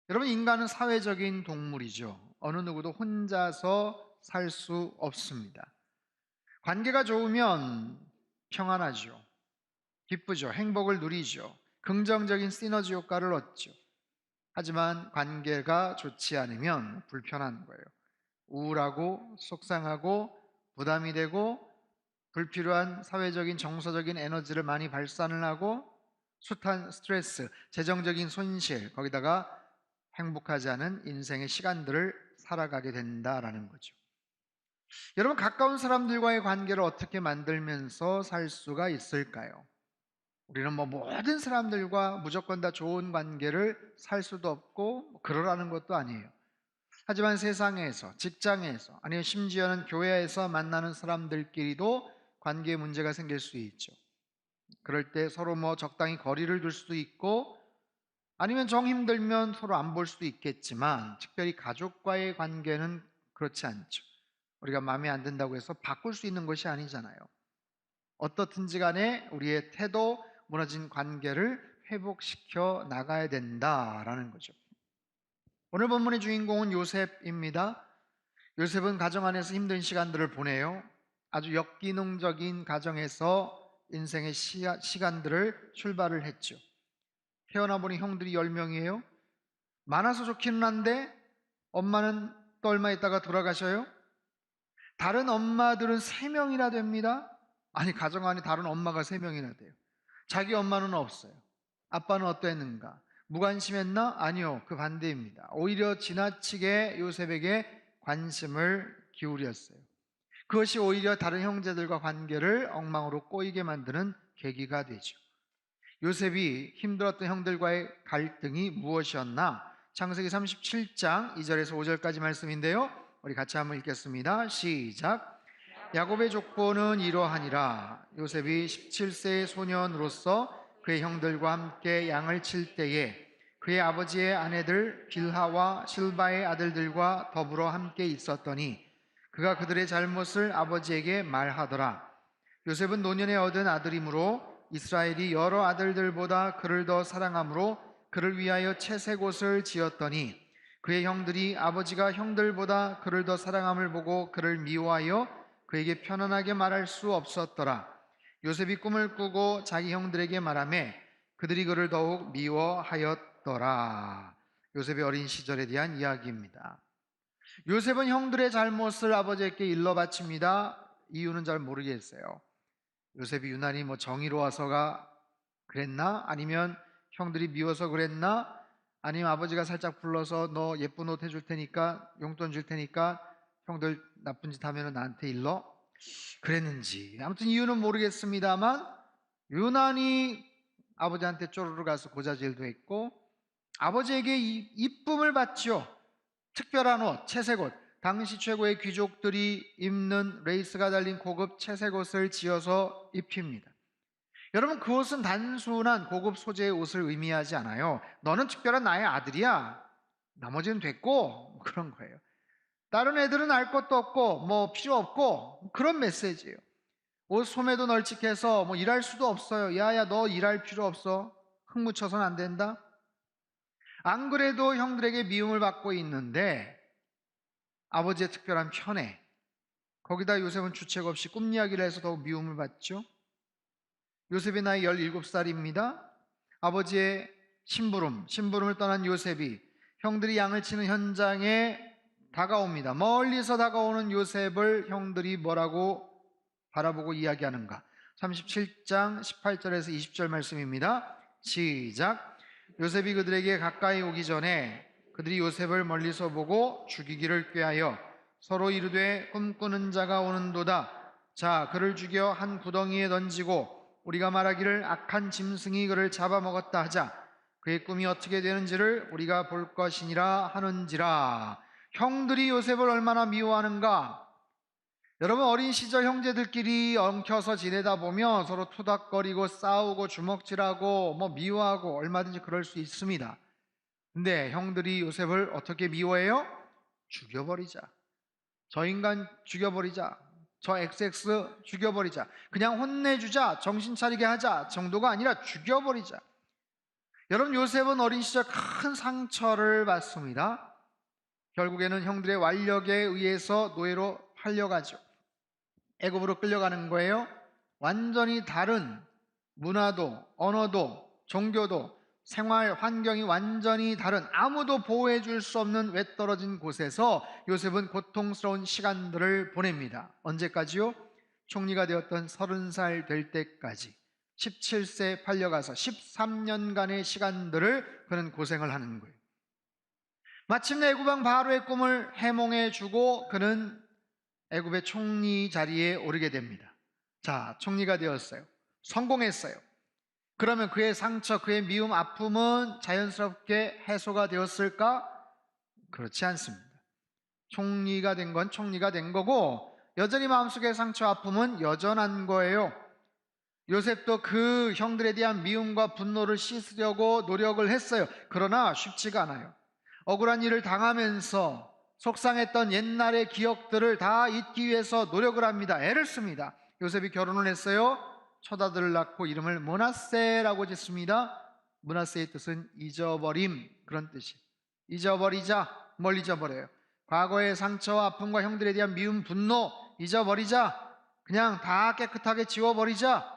여러분, 인간은 사회적인 동물이죠. 어느 누구도 혼자서 살 수 없습니다. 관계가 좋으면 평안하죠. 기쁘죠. 행복을 누리죠. 긍정적인 시너지 효과를 얻죠. 하지만 관계가 좋지 않으면 불편한 거예요. 우울하고 속상하고 부담이 되고 불필요한 사회적인 정서적인 에너지를 많이 발산을 하고 숱한 스트레스, 재정적인 손실, 거기다가 행복하지 않은 인생의 시간들을 살아가게 된다라는 거죠. 여러분, 가까운 사람들과의 관계를 어떻게 만들면서 살 수가 있을까요? 우리는 모든 사람들과 무조건 다 좋은 관계를 살 수도 없고 그러라는 것도 아니에요. 하지만 세상에서, 직장에서, 아니면 심지어는 교회에서 만나는 사람들끼리도 관계에 문제가 생길 수 있죠. 그럴 때 서로 적당히 거리를 둘 수도 있고, 아니면 정 힘들면 서로 안 볼 수도 있겠지만, 특별히 가족과의 관계는 그렇지 않죠. 우리가 마음에 안 든다고 해서 바꿀 수 있는 것이 아니잖아요. 어떻든지 간에 우리의 태도, 무너진 관계를 회복시켜 나가야 된다라는 거죠. 오늘 본문의 주인공은 요셉입니다. 요셉은 가정 안에서 힘든 시간들을 보내요. 아주 역기능적인 가정에서 인생의 시간들을 출발을 했죠. 태어나 보니 형들이 10명이에요. 많아서 좋기는 한데 엄마는 또 얼마 있다가 돌아가셔요. 다른 엄마들은 3명이나 됩니다. 아니, 가정 안에 다른 엄마가 3명이나 돼요. 자기 엄마는 없어요. 아빠는 어떠했는가? 무관심했나? 아니요, 그 반대입니다. 오히려 지나치게 요셉에게 관심을 기울였어요. 그것이 오히려 다른 형제들과 관계를 엉망으로 꼬이게 만드는 계기가 되죠. 요셉이 힘들었던 형들과의 갈등이 무엇이었나? 창세기 37장 2절에서 5절까지 말씀인데요. 우리 같이 한번 읽겠습니다. 시작. 야곱의 족보는 이러하니라. 요셉이 17세의 소년으로서 그의 형들과 함께 양을 칠 때에 그의 아버지의 아내들 빌하와 실바의 아들들과 더불어 함께 있었더니 그가 그들의 잘못을 아버지에게 말하더라. 요셉은 노년에 얻은 아들이므로 이스라엘이 여러 아들들보다 그를 더 사랑하므로 그를 위하여 채색 옷을 지었더니 그의 형들이 아버지가 형들보다 그를 더 사랑함을 보고 그를 미워하여 그에게 편안하게 말할 수 없었더라. 요셉이 꿈을 꾸고 자기 형들에게 말하며 그들이 그를 더욱 미워하였더라. 요셉의 어린 시절에 대한 이야기입니다. 요셉은 형들의 잘못을 아버지에게 일러 바칩니다. 이유는 잘 모르겠어요. 요셉이 유난히 정의로워서가 그랬나? 아니면 형들이 미워서 그랬나? 아니면 아버지가 살짝 불러서 너 예쁜 옷 해줄 테니까 용돈 줄 테니까 형들 나쁜 짓 하면 나한테 일러? 그랬는지 아무튼 이유는 모르겠습니다만 유난히 아버지한테 쪼르르 가서 고자질도 했고 아버지에게 이쁨을 받죠. 특별한 옷, 채색 옷, 당시 최고의 귀족들이 입는 레이스가 달린 고급 채색 옷을 지어서 입힙니다. 여러분, 그 옷은 단순한 고급 소재의 옷을 의미하지 않아요. 너는 특별한 나의 아들이야. 나머지는 됐고 그런 거예요. 다른 애들은 알 것도 없고 필요 없고 그런 메시지예요. 옷 소매도 널찍해서 일할 수도 없어요. 야야, 너 일할 필요 없어. 흙 묻혀서는 안 된다. 안 그래도 형들에게 미움을 받고 있는데 아버지의 특별한 편애, 거기다 요셉은 주책 없이 꿈 이야기를 해서 더욱 미움을 받죠. 요셉의 나이 17살입니다. 아버지의 심부름을 떠난 요셉이 형들이 양을 치는 현장에 다가옵니다. 멀리서 다가오는 요셉을 형들이 뭐라고 바라보고 이야기하는가? 37장 18절에서 20절 말씀입니다. 시작. 요셉이 그들에게 가까이 오기 전에 그들이 요셉을 멀리서 보고 죽이기를 꾀하여 서로 이르되 꿈꾸는 자가 오는도다. 자, 그를 죽여 한 구덩이에 던지고 우리가 말하기를 악한 짐승이 그를 잡아먹었다 하자. 그의 꿈이 어떻게 되는지를 우리가 볼 것이니라 하는지라. 형들이 요셉을 얼마나 미워하는가? 여러분, 어린 시절 형제들끼리 엉켜서 지내다 보면 서로 투닥거리고 싸우고 주먹질하고 미워하고 얼마든지 그럴 수 있습니다. 근데 형들이 요셉을 어떻게 미워해요? 죽여버리자. 저 인간 죽여버리자. 저 XX 죽여버리자. 그냥 혼내주자. 정신 차리게 하자 정도가 아니라 죽여버리자. 여러분, 요셉은 어린 시절 큰 상처를 받습니다. 결국에는 형들의 완력에 의해서 노예로 팔려가죠. 애굽으로 끌려가는 거예요. 완전히 다른 문화도, 언어도, 종교도, 생활 환경이 완전히 다른, 아무도 보호해 줄 수 없는 외떨어진 곳에서 요셉은 고통스러운 시간들을 보냅니다. 언제까지요? 총리가 되었던 30살 될 때까지 17세 팔려가서 13년간의 시간들을 그는 고생을 하는 거예요. 마침내 애굽왕 바로의 꿈을 해몽해 주고 그는 애굽의 총리 자리에 오르게 됩니다. 자, 총리가 되었어요. 성공했어요. 그러면 그의 상처, 그의 미움, 아픔은 자연스럽게 해소가 되었을까? 그렇지 않습니다. 총리가 된 건 총리가 된 거고 여전히 마음속의 상처, 아픔은 여전한 거예요. 요셉도 그 형들에 대한 미움과 분노를 씻으려고 노력을 했어요. 그러나 쉽지가 않아요. 억울한 일을 당하면서 속상했던 옛날의 기억들을 다 잊기 위해서 노력을 합니다. 애를 씁니다. 요셉이 결혼을 했어요. 첫 아들을 낳고 이름을 므낫세라고 짓습니다. 므낫세의 뜻은 잊어버림, 그런 뜻이에요. 잊어버리자. 뭘 잊어버려요? 과거의 상처와 아픔과 형들에 대한 미움, 분노 잊어버리자. 그냥 다 깨끗하게 지워버리자.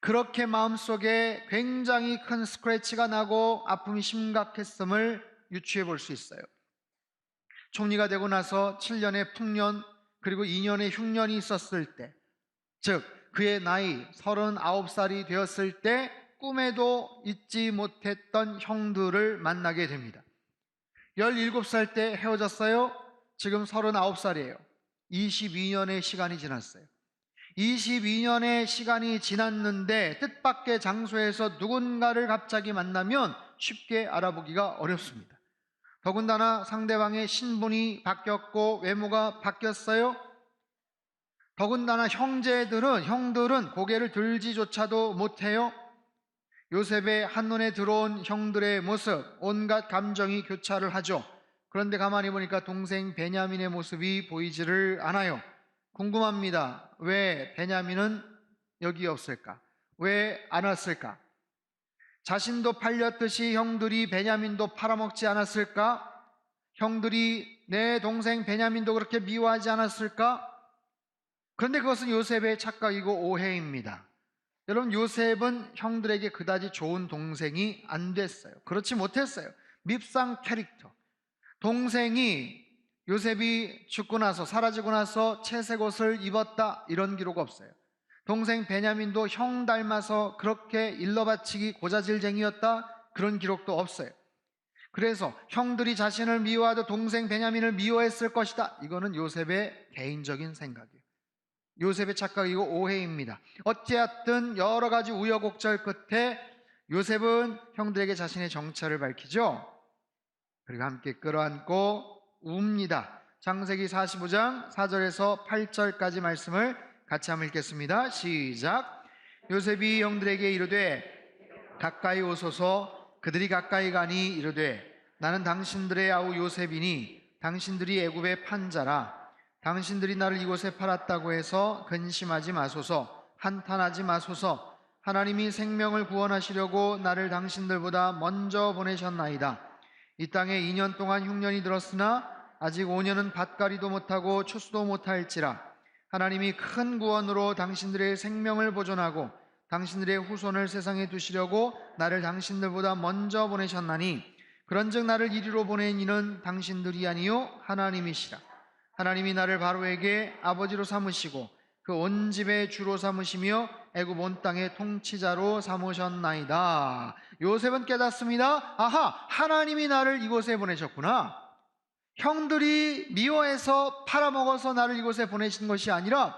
그렇게 마음속에 굉장히 큰 스크래치가 나고 아픔이 심각했음을 유추해 볼 수 있어요. 총리가 되고 나서 7년의 풍년 그리고 2년의 흉년이 있었을 때, 즉 그의 나이 39살이 되었을 때 꿈에도 잊지 못했던 형들을 만나게 됩니다. 17살 때 헤어졌어요. 지금 39살이에요. 22년의 시간이 지났어요. 22년의 시간이 지났는데 뜻밖의 장소에서 누군가를 갑자기 만나면 쉽게 알아보기가 어렵습니다. 더군다나 상대방의 신분이 바뀌었고 외모가 바뀌었어요. 더군다나 형들은 고개를 들지조차도 못해요. 요셉의 한눈에 들어온 형들의 모습, 온갖 감정이 교차를 하죠. 그런데 가만히 보니까 동생 베냐민의 모습이 보이지를 않아요. 궁금합니다. 왜 베냐민은 여기 없을까? 왜 안 왔을까? 자신도 팔렸듯이 형들이 베냐민도 팔아먹지 않았을까? 형들이 내 동생 베냐민도 그렇게 미워하지 않았을까? 그런데 그것은 요셉의 착각이고 오해입니다. 여러분, 요셉은 형들에게 그다지 좋은 동생이 안 됐어요. 그렇지 못했어요. 밉상 캐릭터. 동생이 요셉이 죽고 나서, 사라지고 나서 채색 옷을 입었다, 이런 기록 없어요. 동생 베냐민도 형 닮아서 그렇게 일러바치기 고자질쟁이였다, 그런 기록도 없어요. 그래서 형들이 자신을 미워하도 동생 베냐민을 미워했을 것이다, 이거는 요셉의 개인적인 생각이에요. 요셉의 착각이고 오해입니다. 어찌하든 여러 가지 우여곡절 끝에 요셉은 형들에게 자신의 정체를 밝히죠. 그리고 함께 끌어안고 웁니다. 창세기 45장 4절에서 8절까지 말씀을 같이 한번 읽겠습니다. 시작. 요셉이 형들에게 이르되 가까이 오소서. 그들이 가까이 가니 이르되 나는 당신들의 아우 요셉이니 당신들이 애굽의 판자라. 당신들이 나를 이곳에 팔았다고 해서 근심하지 마소서. 한탄하지 마소서. 하나님이 생명을 구원하시려고 나를 당신들보다 먼저 보내셨나이다. 이 땅에 2년 동안 흉년이 들었으나 아직 5년은 밭갈이도 못하고 추수도 못할지라. 하나님이 큰 구원으로 당신들의 생명을 보존하고 당신들의 후손을 세상에 두시려고 나를 당신들보다 먼저 보내셨나니 그런즉 나를 이리로 보낸 이는 당신들이 아니요 하나님이시라. 하나님이 나를 바로에게 아버지로 삼으시고 그 온 집의 주로 삼으시며 애굽 온 땅의 통치자로 삼으셨나이다. 요셉은 깨닫습니다. 아하, 하나님이 나를 이곳에 보내셨구나. 형들이 미워해서 팔아먹어서 나를 이곳에 보내신 것이 아니라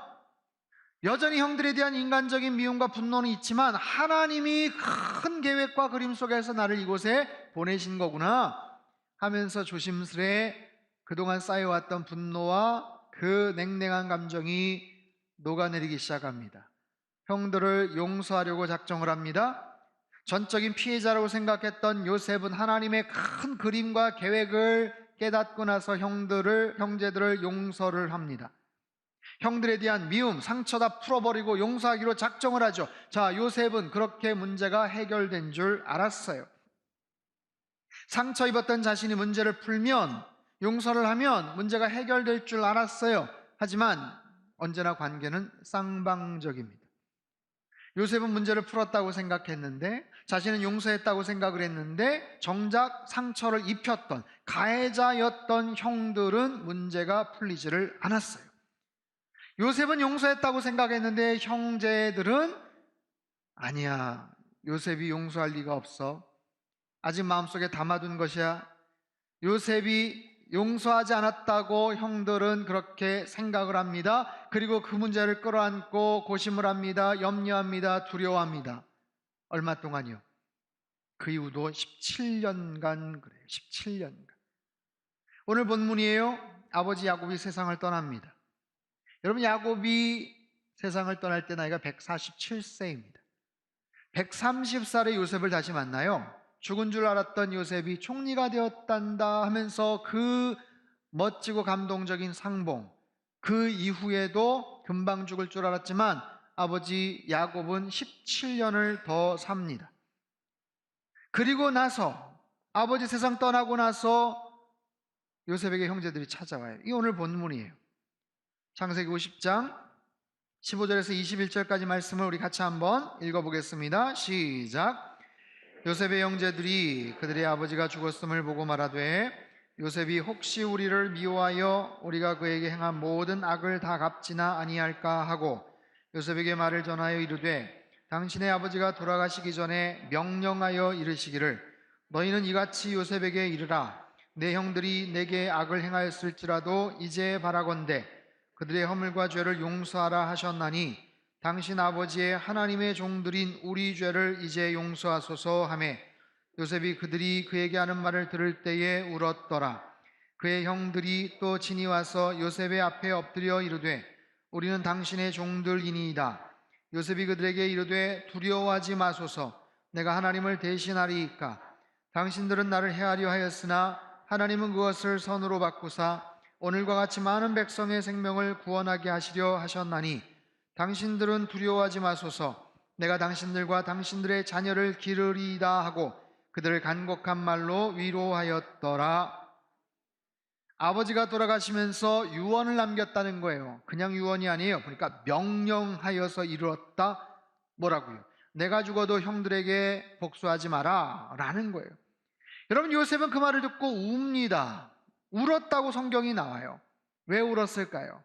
여전히 형들에 대한 인간적인 미움과 분노는 있지만 하나님이 큰 계획과 그림 속에서 나를 이곳에 보내신 거구나 하면서 조심스레 그동안 쌓여왔던 분노와 그 냉랭한 감정이 녹아내리기 시작합니다. 형들을 용서하려고 작정을 합니다. 전적인 피해자라고 생각했던 요셉은 하나님의 큰 그림과 계획을 깨닫고 나서 형제들을 용서를 합니다. 형들에 대한 미움, 상처 다 풀어버리고 용서하기로 작정을 하죠. 자, 요셉은 그렇게 문제가 해결된 줄 알았어요. 상처 입었던 자신이 문제를 풀면, 용서를 하면 문제가 해결될 줄 알았어요. 하지만 언제나 관계는 쌍방적입니다. 요셉은 문제를 풀었다고 생각했는데, 자신은 용서했다고 생각을 했는데, 정작 상처를 입혔던 가해자였던 형들은 문제가 풀리지를 않았어요. 요셉은 용서했다고 생각했는데 형제들은 아니야, 요셉이 용서할 리가 없어, 아직 마음속에 담아둔 것이야, 요셉이 용서하지 않았다고 형들은 그렇게 생각을 합니다. 그리고 그 문제를 끌어안고 고심을 합니다. 염려합니다. 두려워합니다. 얼마 동안이요? 그 이후도 17년간 그래요. 17년간. 오늘 본문이에요. 아버지 야곱이 세상을 떠납니다. 여러분, 야곱이 세상을 떠날 때 나이가 147세입니다. 130살에 요셉을 다시 만나요. 죽은 줄 알았던 요셉이 총리가 되었단다 하면서 그 멋지고 감동적인 상봉, 그 이후에도 금방 죽을 줄 알았지만 아버지 야곱은 17년을 더 삽니다. 그리고 나서 아버지 세상 떠나고 나서 요셉에게 형제들이 찾아와요. 이 오늘 본문이에요. 창세기 50장 15절에서 21절까지 말씀을 우리 같이 한번 읽어보겠습니다. 시작. 요셉의 형제들이 그들의 아버지가 죽었음을 보고 말하되 요셉이 혹시 우리를 미워하여 우리가 그에게 행한 모든 악을 다 갚지나 아니할까 하고 요셉에게 말을 전하여 이르되 당신의 아버지가 돌아가시기 전에 명령하여 이르시기를 너희는 이같이 요셉에게 이르라 내 형들이 내게 악을 행하였을지라도 이제 바라건대 그들의 허물과 죄를 용서하라 하셨나니 당신 아버지의 하나님의 종들인 우리 죄를 이제 용서하소서 하매 요셉이 그들이 그에게 하는 말을 들을 때에 울었더라. 그의 형들이 또 친히 와서 요셉의 앞에 엎드려 이르되 우리는 당신의 종들이니이다. 요셉이 그들에게 이르되 두려워하지 마소서 내가 하나님을 대신하리이까 당신들은 나를 해하려 하였으나 하나님은 그것을 선으로 바꾸사 오늘과 같이 많은 백성의 생명을 구원하게 하시려 하셨나니 당신들은 두려워하지 마소서 내가 당신들과 당신들의 자녀를 기르리이다 하고 그들을 간곡한 말로 위로하였더라. 아버지가 돌아가시면서 유언을 남겼다는 거예요. 그냥 유언이 아니에요. 그러니까 명령하여서 이루었다. 뭐라고요? 내가 죽어도 형들에게 복수하지 마라 라는 거예요. 여러분, 요셉은 그 말을 듣고 웁니다. 울었다고 성경이 나와요. 왜 울었을까요?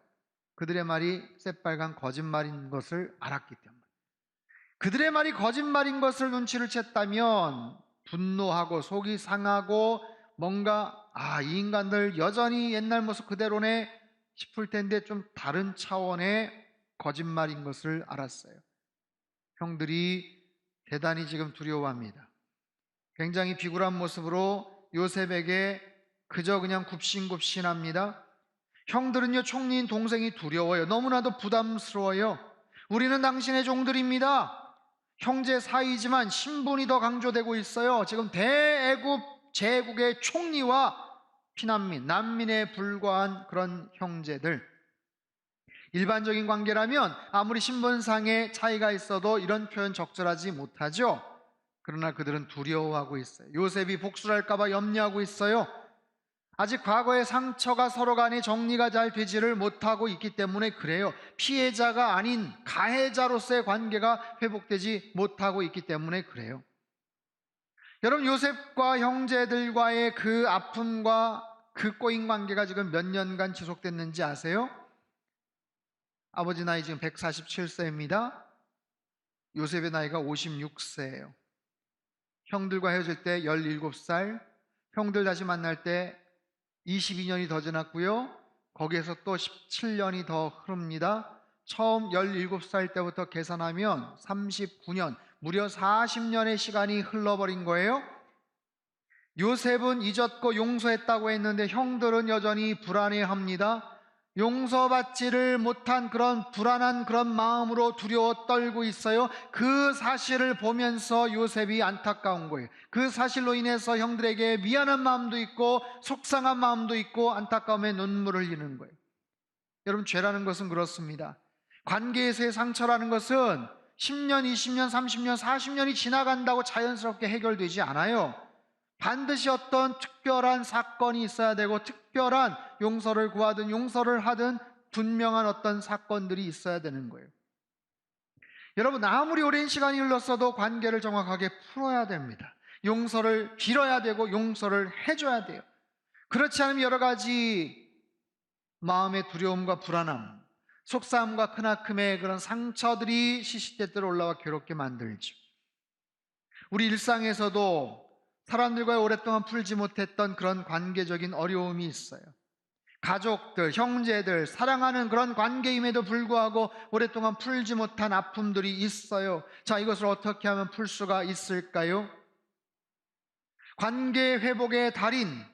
그들의 말이 새빨간 거짓말인 것을 알았기 때문에. 그들의 말이 거짓말인 것을 눈치를 챘다면 분노하고 속이 상하고 뭔가 이 인간들 여전히 옛날 모습 그대로네 싶을 텐데 좀 다른 차원의 거짓말인 것을 알았어요. 형들이 대단히 지금 두려워합니다. 굉장히 비굴한 모습으로 요셉에게 그저 그냥 굽신굽신합니다. 형들은요, 총리인 동생이 두려워요. 너무나도 부담스러워요. 우리는 당신의 종들입니다. 형제 사이지만 신분이 더 강조되고 있어요. 지금 대애굽 제국의 총리와 피난민, 난민에 불과한 그런 형제들. 일반적인 관계라면 아무리 신분상의 차이가 있어도 이런 표현 적절하지 못하죠. 그러나 그들은 두려워하고 있어요. 요셉이 복수를 할까봐 염려하고 있어요. 아직 과거의 상처가 서로 간에 정리가 잘 되지를 못하고 있기 때문에 그래요. 피해자가 아닌 가해자로서의 관계가 회복되지 못하고 있기 때문에 그래요. 여러분, 요셉과 형제들과의 그 아픔과 그 꼬인 관계가 지금 몇 년간 지속됐는지 아세요? 아버지 나이 지금 147세입니다. 요셉의 나이가 56세예요. 형들과 헤어질 때 17살, 형들 다시 만날 때 22년이 더 지났고요. 거기에서 또 17년이 더 흐릅니다. 처음 17살 때부터 계산하면 39년, 무려 40년의 시간이 흘러버린 거예요. 요셉은 잊었고 용서했다고 했는데 형들은 여전히 불안해합니다. 용서받지를 못한 그런 불안한 그런 마음으로 두려워 떨고 있어요. 그 사실을 보면서 요셉이 안타까운 거예요. 그 사실로 인해서 형들에게 미안한 마음도 있고 속상한 마음도 있고 안타까움에 눈물을 흘리는 거예요. 여러분, 죄라는 것은 그렇습니다. 관계에서의 상처라는 것은 10년, 20년, 30년, 40년이 지나간다고 자연스럽게 해결되지 않아요. 반드시 어떤 특별한 사건이 있어야 되고, 특별한 용서를 구하든 용서를 하든 분명한 어떤 사건들이 있어야 되는 거예요. 여러분, 아무리 오랜 시간이 흘렀어도 관계를 정확하게 풀어야 됩니다. 용서를 빌어야 되고 용서를 해줘야 돼요. 그렇지 않으면 여러 가지 마음의 두려움과 불안함, 속상함과 크나큼의 그런 상처들이 시시때때로 올라와 괴롭게 만들죠. 우리 일상에서도 사람들과 오랫동안 풀지 못했던 그런 관계적인 어려움이 있어요. 가족들, 형제들, 사랑하는 그런 관계임에도 불구하고 오랫동안 풀지 못한 아픔들이 있어요. 자, 이것을 어떻게 하면 풀 수가 있을까요? 관계 회복의 달인,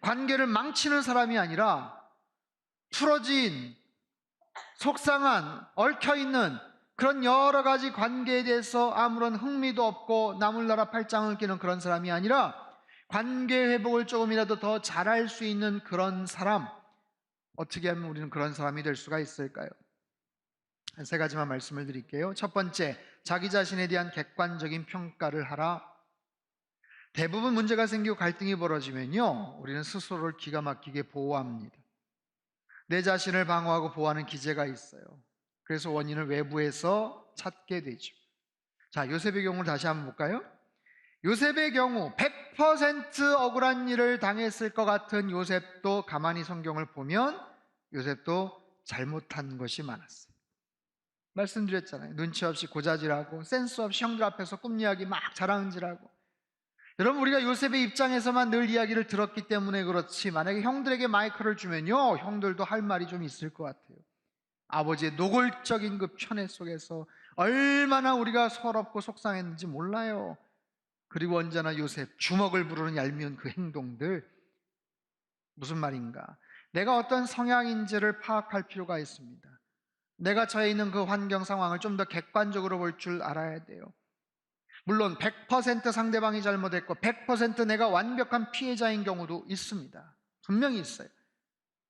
관계를 망치는 사람이 아니라 풀어진, 속상한, 얽혀있는 그런 여러 가지 관계에 대해서 아무런 흥미도 없고 나물나라 팔짱을 끼는 그런 사람이 아니라 관계 회복을 조금이라도 더 잘할 수 있는 그런 사람, 어떻게 하면 우리는 그런 사람이 될 수가 있을까요? 한 세 가지만 말씀을 드릴게요. 첫 번째, 자기 자신에 대한 객관적인 평가를 하라. 대부분 문제가 생기고 갈등이 벌어지면요, 우리는 스스로를 기가 막히게 보호합니다. 내 자신을 방어하고 보호하는 기제가 있어요. 그래서 원인을 외부에서 찾게 되죠. 자, 요셉의 경우를 다시 한번 볼까요? 요셉의 경우 100% 억울한 일을 당했을 것 같은 요셉도 가만히 성경을 보면 요셉도 잘못한 것이 많았어요. 말씀드렸잖아요. 눈치 없이 고자질하고 센스 없이 형들 앞에서 꿈 이야기 막 자랑질하고. 여러분, 우리가 요셉의 입장에서만 늘 이야기를 들었기 때문에 그렇지, 만약에 형들에게 마이크를 주면요, 형들도 할 말이 좀 있을 것 같아요. 아버지의 노골적인 그 편애 속에서 얼마나 우리가 서럽고 속상했는지 몰라요. 그리고 언제나 요셉, 주먹을 부르는 얄미운 그 행동들, 무슨 말인가? 내가 어떤 성향인지를 파악할 필요가 있습니다. 내가 처해 있는 그 환경 상황을 좀 더 객관적으로 볼 줄 알아야 돼요. 물론 100% 상대방이 잘못했고 100% 내가 완벽한 피해자인 경우도 있습니다. 분명히 있어요.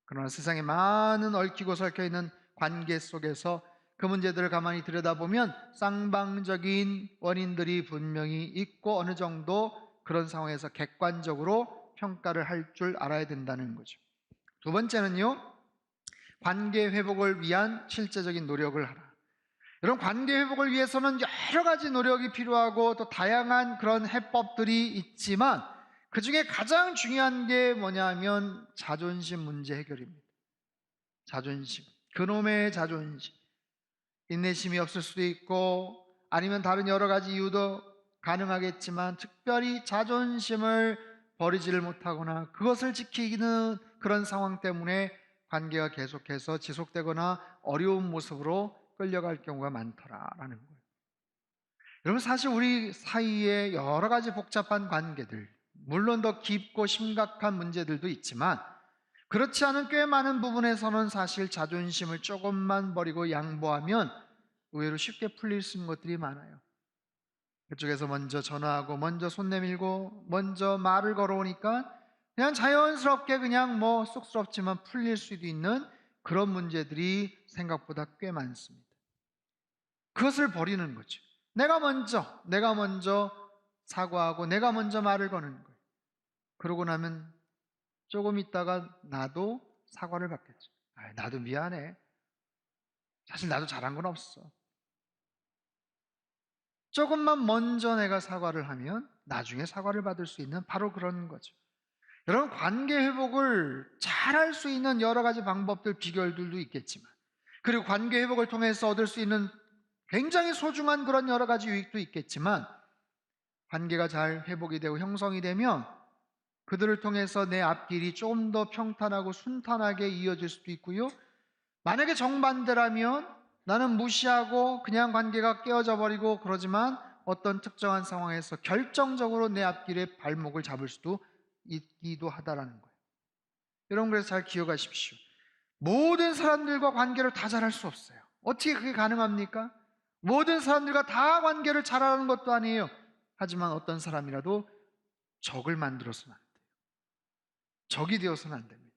그러나 세상에 많은 얽히고 설켜 있는 관계 속에서 그 문제들을 가만히 들여다보면 쌍방적인 원인들이 분명히 있고 어느 정도 그런 상황에서 객관적으로 평가를 할 줄 알아야 된다는 거죠. 두 번째는요, 관계 회복을 위한 실제적인 노력을 하라. 여러분, 관계 회복을 위해서는 여러 가지 노력이 필요하고 또 다양한 그런 해법들이 있지만 그 중에 가장 중요한 게 뭐냐면 자존심 문제 해결입니다. 자존심, 그놈의 자존심. 인내심이 없을 수도 있고 아니면 다른 여러 가지 이유도 가능하겠지만 특별히 자존심을 버리지를 못하거나 그것을 지키는 그런 상황 때문에 관계가 계속해서 지속되거나 어려운 모습으로 끌려갈 경우가 많더라라는 거예요. 여러분, 사실 우리 사이에 여러 가지 복잡한 관계들, 물론 더 깊고 심각한 문제들도 있지만 그렇지 않은 꽤 많은 부분에서는 사실 자존심을 조금만 버리고 양보하면 의외로 쉽게 풀릴 수 있는 것들이 많아요. 그쪽에서 먼저 전화하고 먼저 손 내밀고 먼저 말을 걸어오니까 그냥 자연스럽게 그냥 뭐 쑥스럽지만 풀릴 수도 있는 그런 문제들이 생각보다 꽤 많습니다. 그것을 버리는 거죠. 내가 먼저 사과하고 내가 먼저 말을 거는 거예요. 그러고 나면 조금 있다가 나도 사과를 받겠죠. 나도 미안해. 사실 나도 잘한 건 없어. 조금만 먼저 내가 사과를 하면 나중에 사과를 받을 수 있는 바로 그런 거죠. 여러분, 관계 회복을 잘할 수 있는 여러 가지 방법들, 비결들도 있겠지만 그리고 관계 회복을 통해서 얻을 수 있는 굉장히 소중한 그런 여러 가지 유익도 있겠지만 관계가 잘 회복이 되고 형성이 되면 그들을 통해서 내 앞길이 조금 더 평탄하고 순탄하게 이어질 수도 있고요. 만약에 정반대라면 나는 무시하고 그냥 관계가 깨어져 버리고 그러지만 어떤 특정한 상황에서 결정적으로 내 앞길에 발목을 잡을 수도 있기도 하다라는 거예요. 여러분, 그래서 잘 기억하십시오. 모든 사람들과 관계를 다 잘할 수 없어요. 어떻게 그게 가능합니까? 모든 사람들과 다 관계를 잘하는 것도 아니에요. 하지만 어떤 사람이라도 적을 만들어서는 안 돼요. 적이 되어서는 안 됩니다.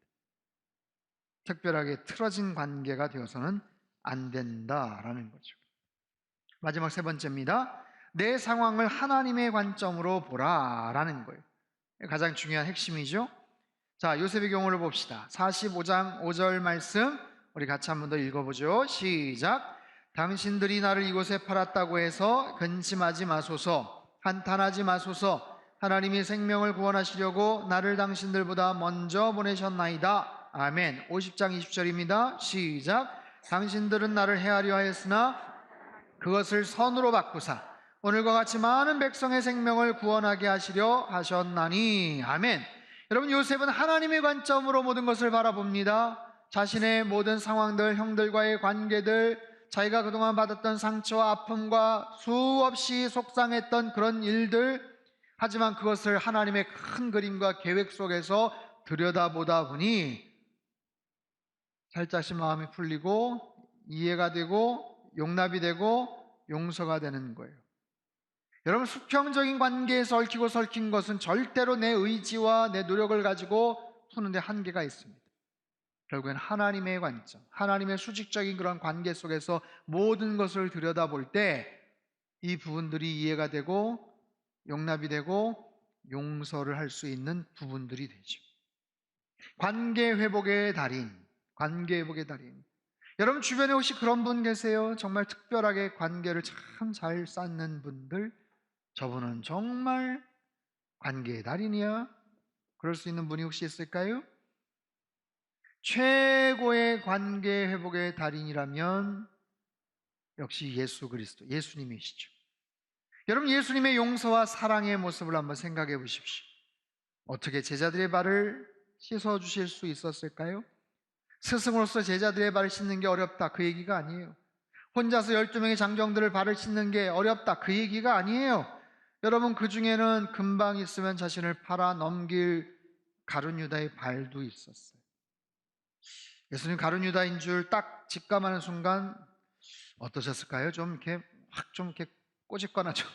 특별하게 틀어진 관계가 되어서는 안 된다라는 거죠. 마지막 세 번째입니다. 내 상황을 하나님의 관점으로 보라라는 거예요. 가장 중요한 핵심이죠. 자, 요셉의 경우를 봅시다. 45장 5절 말씀 우리 같이 한 번 더 읽어보죠. 시작. 당신들이 나를 이곳에 팔았다고 해서 근심하지 마소서, 한탄하지 마소서. 하나님이 생명을 구원하시려고 나를 당신들보다 먼저 보내셨나이다. 아멘. 50장 20절입니다. 시작. 당신들은 나를 해하려 하였으나 그것을 선으로 바꾸사 오늘과 같이 많은 백성의 생명을 구원하게 하시려 하셨나니. 아멘. 여러분, 요셉은 하나님의 관점으로 모든 것을 바라봅니다. 자신의 모든 상황들, 형들과의 관계들, 자기가 그동안 받았던 상처와 아픔과 수없이 속상했던 그런 일들, 하지만 그것을 하나님의 큰 그림과 계획 속에서 들여다보다 보니 살짝씩 마음이 풀리고 이해가 되고 용납이 되고 용서가 되는 거예요. 여러분, 수평적인 관계에서 얽히고 설킨 것은 절대로 내 의지와 내 노력을 가지고 푸는데 한계가 있습니다. 결국엔 하나님의 관점, 하나님의 수직적인 그런 관계 속에서 모든 것을 들여다볼 때 이 부분들이 이해가 되고 용납이 되고 용서를 할 수 있는 부분들이 되죠. 관계 회복의 달인, 관계 회복의 달인. 여러분 주변에 혹시 그런 분 계세요? 정말 특별하게 관계를 참 잘 쌓는 분들, 저분은 정말 관계의 달인이야. 그럴 수 있는 분이 혹시 있을까요? 최고의 관계 회복의 달인이라면 역시 예수 그리스도, 예수님이시죠. 여러분, 예수님의 용서와 사랑의 모습을 한번 생각해 보십시오. 어떻게 제자들의 발을 씻어 주실 수 있었을까요? 스승으로서 제자들의 발을 씻는 게 어렵다, 그 얘기가 아니에요. 혼자서 12명의 장정들을 발을 씻는 게 어렵다, 그 얘기가 아니에요. 여러분, 그 중에는 금방 있으면 자신을 팔아 넘길 가룟 유다의 발도 있었어요. 예수님 가룟 유다인 줄 딱 직감하는 순간 어떠셨을까요? 좀 이렇게 확 좀 이렇게 꼬집거나 좀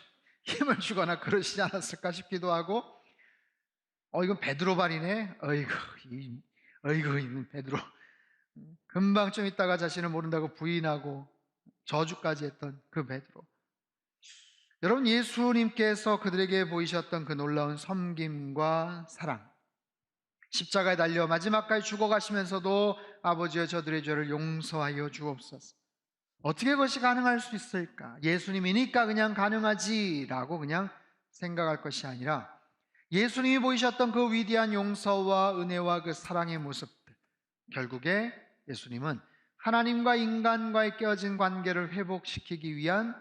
힘을 주거나 그러시지 않았을까 싶기도 하고, 이건 베드로 발이네. 어이구, 베드로. 금방 좀 있다가 자신을 모른다고 부인하고 저주까지 했던 그 베드로. 여러분, 예수님께서 그들에게 보이셨던 그 놀라운 섬김과 사랑, 십자가에 달려 마지막까지 죽어가시면서도 아버지여 저들의 죄를 용서하여 주옵소서. 어떻게 그것이 가능할 수 있을까? 예수님이니까 그냥 가능하지라고 그냥 생각할 것이 아니라 예수님이 보이셨던 그 위대한 용서와 은혜와 그 사랑의 모습들, 결국에 예수님은 하나님과 인간과의 깨어진 관계를 회복시키기 위한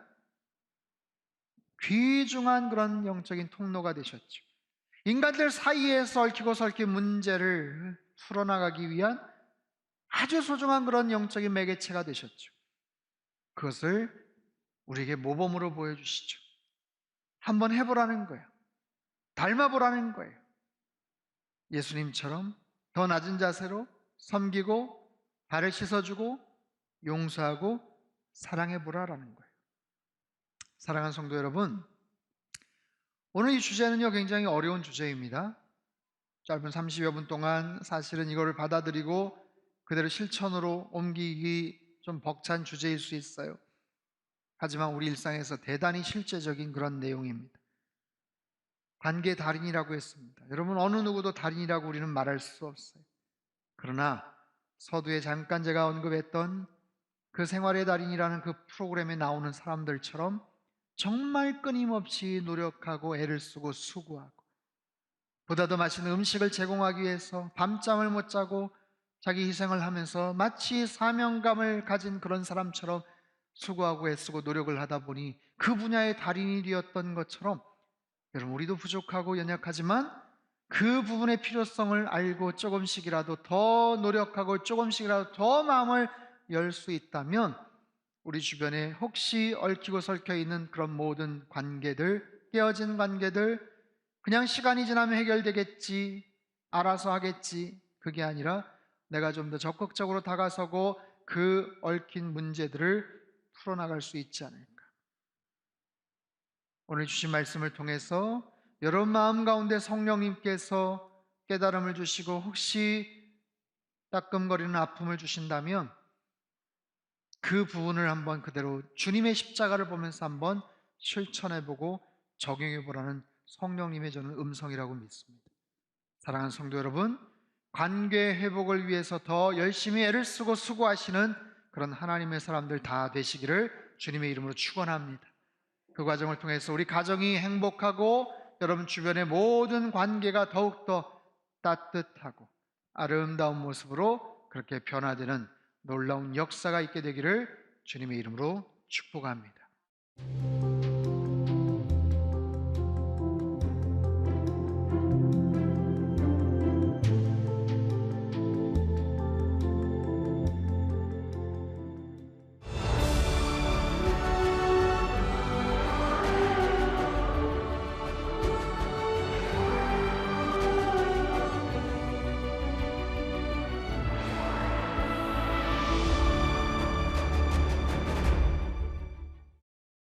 귀중한 그런 영적인 통로가 되셨죠. 인간들 사이에서 얽히고 설킨 문제를 풀어나가기 위한 아주 소중한 그런 영적인 매개체가 되셨죠. 그것을 우리에게 모범으로 보여주시죠. 한번 해보라는 거예요. 닮아보라는 거예요. 예수님처럼 더 낮은 자세로 섬기고 발을 씻어주고 용서하고 사랑해보라라는 거예요. 사랑하는 성도 여러분, 오늘 이 주제는요 굉장히 어려운 주제입니다. 짧은 30여 분 동안 사실은 이거를 받아들이고 그대로 실천으로 옮기기 좀 벅찬 주제일 수 있어요. 하지만 우리 일상에서 대단히 실제적인 그런 내용입니다. 관계 달인이라고 했습니다. 여러분, 어느 누구도 달인이라고 우리는 말할 수 없어요. 그러나 서두에 잠깐 제가 언급했던 그 생활의 달인이라는 그 프로그램에 나오는 사람들처럼 정말 끊임없이 노력하고 애를 쓰고 수고하고 보다 더 맛있는 음식을 제공하기 위해서 밤잠을 못 자고 자기 희생을 하면서 마치 사명감을 가진 그런 사람처럼 수고하고 애쓰고 노력을 하다 보니 그 분야의 달인이 되었던 것처럼 여러분, 우리도 부족하고 연약하지만 그 부분의 필요성을 알고 조금씩이라도 더 노력하고 조금씩이라도 더 마음을 열 수 있다면 우리 주변에 혹시 얽히고 설켜 있는 그런 모든 관계들, 깨어진 관계들, 그냥 시간이 지나면 해결되겠지, 알아서 하겠지, 그게 아니라 내가 좀 더 적극적으로 다가서고 그 얽힌 문제들을 풀어나갈 수 있지 않을까. 오늘 주신 말씀을 통해서 여러분 마음 가운데 성령님께서 깨달음을 주시고 혹시 따끔거리는 아픔을 주신다면 그 부분을 한번 그대로 주님의 십자가를 보면서 한번 실천해보고 적용해보라는 성령님의 저는 음성이라고 믿습니다. 사랑하는 성도 여러분, 관계 회복을 위해서 더 열심히 애를 쓰고 수고하시는 그런 하나님의 사람들 다 되시기를 주님의 이름으로 축원합니다. 그 과정을 통해서 우리 가정이 행복하고 여러분 주변의 모든 관계가 더욱더 따뜻하고 아름다운 모습으로 그렇게 변화되는 놀라운 역사가 있게 되기를 주님의 이름으로 축복합니다.